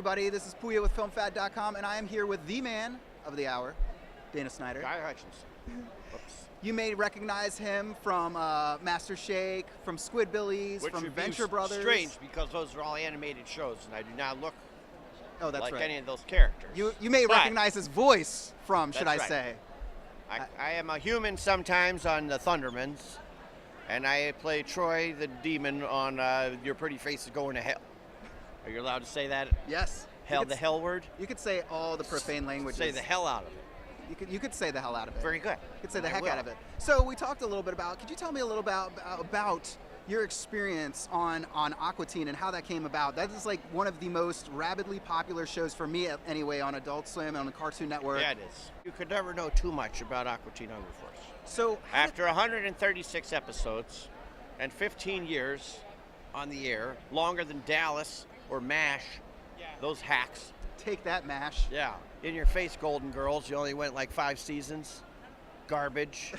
everybody. This is Pooya with FilmFad.com, and I am here with the man of the hour, Dana Snyder. Guy Hutchinson. Oops. You may recognize him from Master Shake, from Squidbillies, from Venture Brothers. Strange, because those are all animated shows, and I do not look like right. any of those characters. You may recognize his voice from, should I say. I am a human sometimes on the Thundermans, and I play Troy the Demon on Your Pretty Face is Going to Hell. Are you allowed to say that? Yes. Hell, the hell word? You could say all the profane languages. Say the hell out of it. You could say the hell out of it. Very good. You could say the heck out of it. So we talked a little bit about, could you tell me a little about your experience on Aqua Teen and how that came about? That is like one of the most rabidly popular shows for me anyway on Adult Swim, on the Cartoon Network. Yeah, it is. You could never know too much about Aqua Teen Hunger Force. So after 136 episodes and 15 years on the air, longer than Dallas or MASH, those hacks. Take that, MASH. Yeah. In your face, Golden Girls. You only went like 5 seasons. Garbage.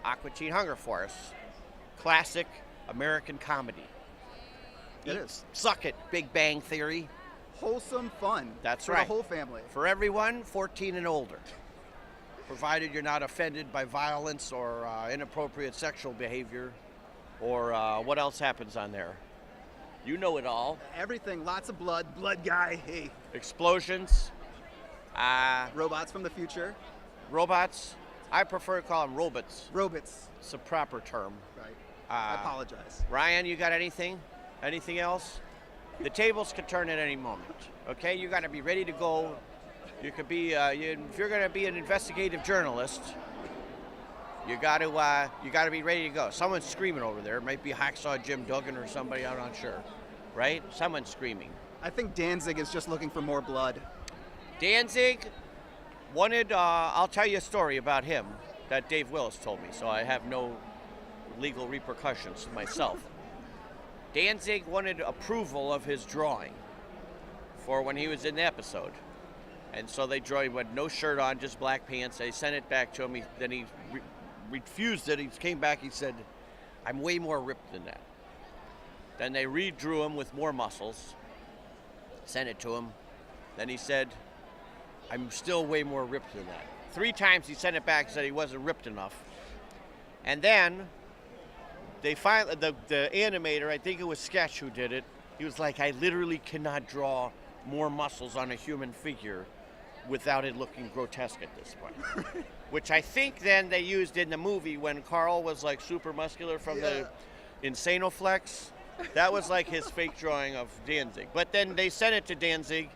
Aqua Teen Hunger Force. Classic American comedy. It is. Suck it, Big Bang Theory. Wholesome fun. That's for right. The whole family. For everyone, 14 and older. Provided you're not offended by violence or inappropriate sexual behavior or what else happens on there. You know it all. Everything, lots of blood guy, hey. Explosions. Robots from the future. Robots. I prefer to call them robots. Robots. It's a proper term. Right. I apologize. Ryan, you got anything? Anything else? The tables could turn at any moment. Okay, you got to be ready to go. You could be, if you're going to be an investigative journalist, you got to be ready to go. Someone's screaming over there. It might be Hacksaw Jim Duggan or somebody. I'm not sure. Right? Someone's screaming. I think Danzig is just looking for more blood. Danzig wanted. I'll tell you a story about him that Dave Willis told me, so I have no legal repercussions myself. Danzig wanted approval of his drawing for when he was in the episode. And so they drew him with no shirt on, just black pants. They sent it back to him. Then he refused it. He came back. He said, "I'm way more ripped than that." Then they redrew him with more muscles, sent it to him. Then he said, "I'm still way more ripped than that." 3 times he sent it back and said he wasn't ripped enough. And then they finally, the animator, I think it was Sketch who did it, he was like, "I literally cannot draw more muscles on a human figure without it looking grotesque at this point." Which I think then they used in the movie when Carl was like super muscular from the Insanoflex. That was like his fake drawing of Danzig. But then they sent it to Danzig,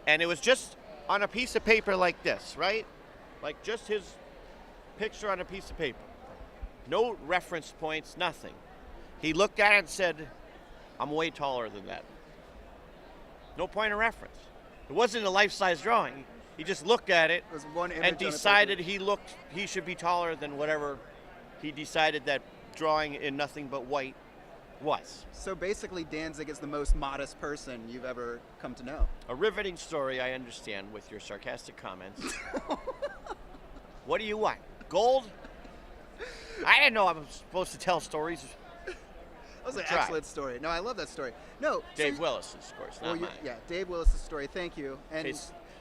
and it was just on a piece of paper like this, right? Like just his picture on a piece of paper. No reference points, nothing. He looked at it and said, "I'm way taller than that." No point of reference. It wasn't a life-size drawing. He just looked at it and decided he should be taller than whatever he decided that drawing in nothing but white was. So basically Danzig is the most modest person you've ever come to know. A riveting story, I understand, with your sarcastic comments. What do you want? Gold? I didn't know I was supposed to tell stories. That was an excellent story. No, I love that story. No, Dave Willis, of course, not mine. Yeah, Dave Willis' story. Thank you. And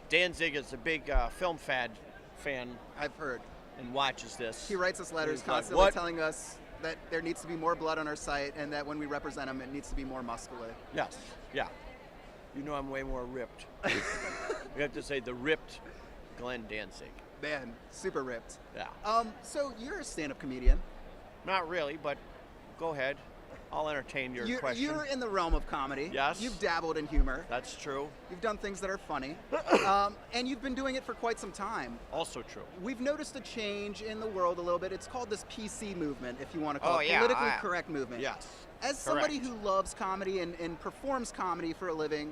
Danzig is a big FilmFad fan. I've heard. And watches this. He writes us letters constantly telling us that there needs to be more blood on our site and that when we represent him, it needs to be more muscular. Yes. Yeah. You know I'm way more ripped. We have to say the ripped Glenn Danzig. Man, super ripped. Yeah. So you're a stand-up comedian. Not really, but go ahead. I'll entertain your question. You're in the realm of comedy. Yes. You've dabbled in humor. That's true. You've done things that are funny. And you've been doing it for quite some time. Also true. We've noticed a change in the world a little bit. It's called this PC movement, if you want to call it. Politically correct movement. Yes. As somebody who loves comedy and performs comedy for a living,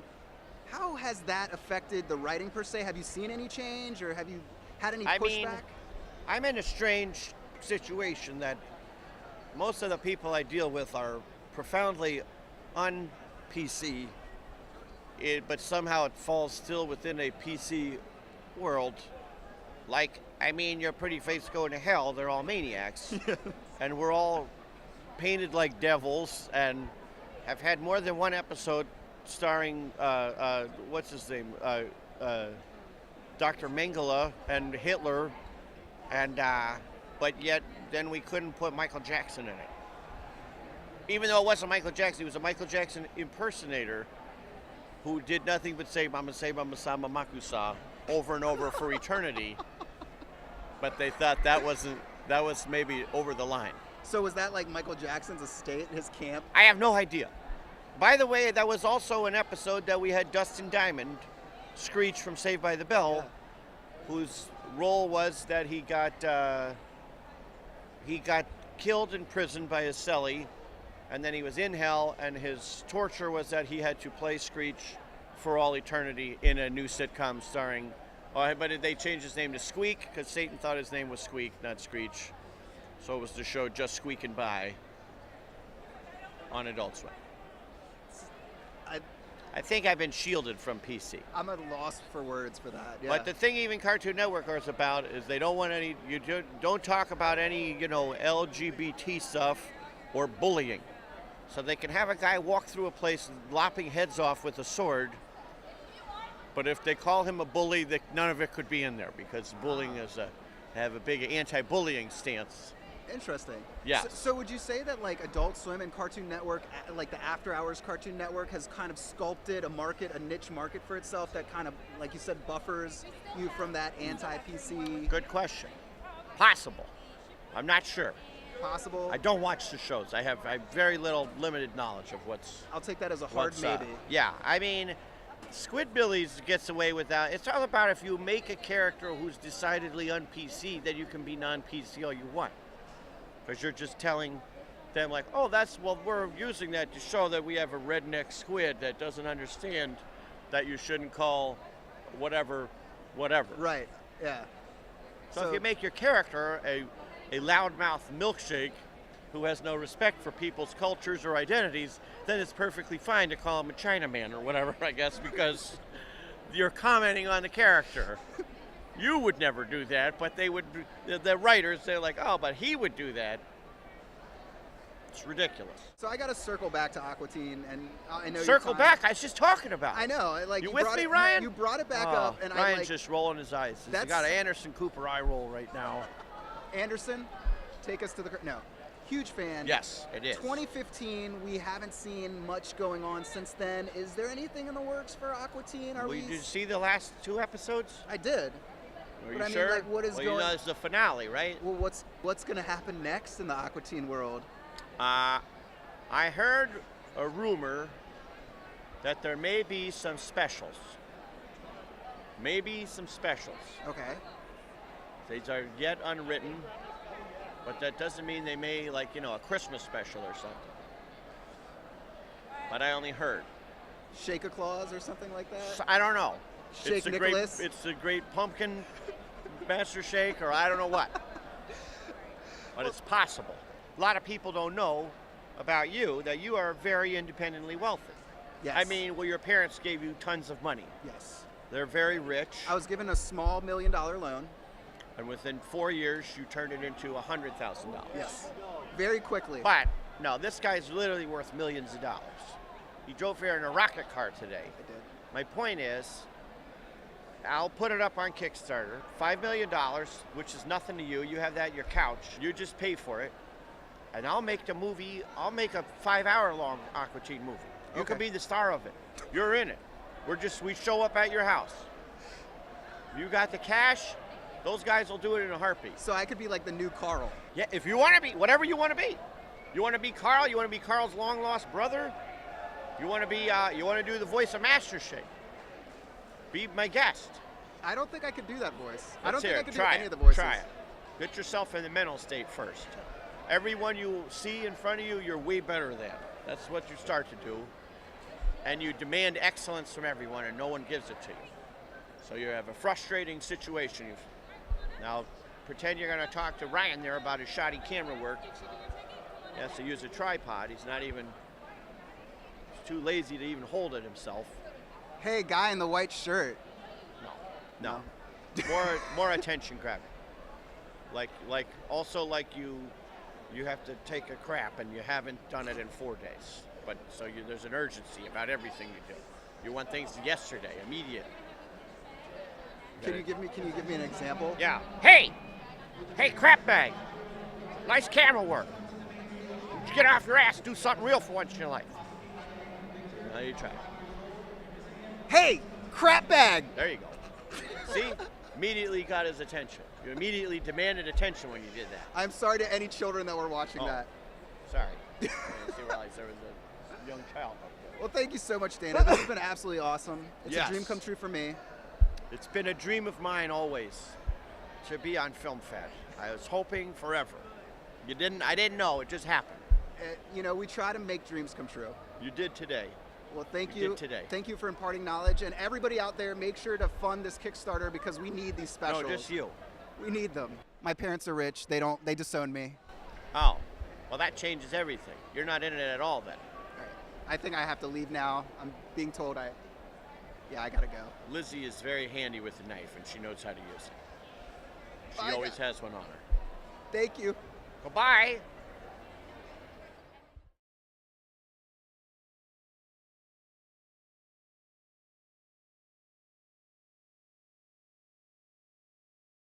how has that affected the writing per se? Have you seen any change or have you had any pushback? I'm in a strange situation that most of the people I deal with are profoundly un-PC, but somehow it falls still within a PC world. Like, Your Pretty Face Going to Hell, they're all maniacs. And we're all painted like devils and have had more than one episode starring what's his name, Dr. Mengele and Hitler, and but yet then we couldn't put Michael Jackson in it. Even though it wasn't Michael Jackson, he was a Michael Jackson impersonator who did nothing but say "Mama say Mama sa Mama makusa" over and over for eternity. But they thought that was maybe over the line. So was that like Michael Jackson's estate, his camp? I have no idea. By the way, that was also an episode that we had Dustin Diamond, Screech from Saved by the Bell, whose role was that he got killed in prison by his cellie, and then he was in hell, and his torture was that he had to play Screech for all eternity in a new sitcom starring. But they changed his name to Squeak because Satan thought his name was Squeak, not Screech. So it was the show Just Squeaking By on Adult Swim. I think I've been shielded from PC. I'm at a loss for words for that. Yeah. But the thing even Cartoon Network is about is they don't want any. Don't talk about any LGBT stuff or bullying. So they can have a guy walk through a place lopping heads off with a sword. But if they call him a bully, none of it could be in there because bullying have a big anti-bullying stance. Interesting. Yeah. So would you say that like Adult Swim and Cartoon Network, like the After Hours Cartoon Network, has kind of sculpted a niche market for itself that kind of, like you said, buffers you from that anti-PC? Good question. Possible. I'm not sure. Possible. I don't watch the shows. I have very limited knowledge of what's. I'll take that as a hard maybe. Yeah. I mean, Squidbillies gets away with that. It's all about if you make a character who's decidedly un-PC, then you can be non-PC all you want. Because you're just telling them like, oh, we're using that to show that we have a redneck squid that doesn't understand that you shouldn't call whatever. Right, yeah. So if you make your character a loudmouth milkshake who has no respect for people's cultures or identities, then it's perfectly fine to call him a Chinaman or whatever, I guess, because you're commenting on the character. You would never do that, but the writers, they're like, oh, but he would do that. It's ridiculous. So I got to circle back to Aqua Teen, and I know circle back. I was just talking about. I know, like you with me, Ryan? You brought it back up, and Ryan's just rolling his eyes. He's got an Anderson Cooper eye roll right now. Anderson, take us to the huge fan. Yes, it is. 2015, we haven't seen much going on since then. Is there anything in the works for Aqua Teen? Did you see the last 2 episodes? I did. Are you but sure? I mean, like, what is well, going? It's the finale, right? Well, what's going to happen next in the Aqua Teen world? I heard a rumor that there may be some specials. Maybe some specials. Okay. These are yet unwritten, but that doesn't mean they may, like, a Christmas special or something. But I only heard. Shake a Claus or something like that? I don't know. Shake Nicholas? It's the great pumpkin master shake, or I don't know what. But it's possible. A lot of people don't know about you that you are very independently wealthy. Yes. I mean, your parents gave you tons of money. Yes. They're very rich. I was given a small $1 million loan. And within 4 years, you turned it into $100,000. Yes. Very quickly. But, no, this guy's literally worth millions of dollars. He drove here in a rocket car today. I did. My point is, I'll put it up on Kickstarter. $5 million, which is nothing to you. You have that on your couch. You just pay for it. And I'll make the movie, I'll make a 5-hour-long Aqua Teen movie. You can be the star of it. You're in it. We show up at your house. You got the cash, those guys will do it in a heartbeat. So I could be like the new Carl. Yeah, if you want to be, whatever you want to be. You want to be Carl? You want to be Carl's long-lost brother? You want to be, you want to do the voice of Master Shake? Be my guest. I don't think I could do that voice. I Let's don't think I could do Try any it. of the voices. Try it. Get yourself in the mental state first. Everyone you see in front of you, you're way better than. That's what you start to do. And you demand excellence from everyone, and no one gives it to you. So you have a frustrating situation. Now, pretend you're going to talk to Ryan there about his shoddy camera work. He has to use a tripod. He's too lazy to even hold it himself. Hey, guy in the white shirt. No. More attention grabbing. Like you have to take a crap and you haven't done it in 4 days. but so there's an urgency about everything you do. You want things yesterday, immediate. Can you give me an example? Yeah. Hey, crap bag. Nice camera work. Get off your ass, do something real for once in your life. Now you try. Hey, crap bag. There you go. See? Immediately got his attention. You immediately demanded attention when you did that. I'm sorry to any children that were watching that. Sorry. I didn't realize there was a young child up there. Well, thank you so much, Dana. This has been absolutely awesome. It's Yes. a dream come true for me. It's been a dream of mine always to be on Film Fed. I was hoping forever. I didn't know. It just happened. We try to make dreams come true. You did today. Well, thank You you. did today. Thank you for imparting knowledge. And everybody out there, make sure to fund this Kickstarter because we need these specials. No, just you. We need them. My parents are rich. They disown me. Oh, well, that changes everything. You're not in it at all then. All right. I think I have to leave now. I'm being told I gotta go. Lizzie is very handy with a knife, and she knows how to use it. She Bye, always guys. has one on her. Thank you. Goodbye.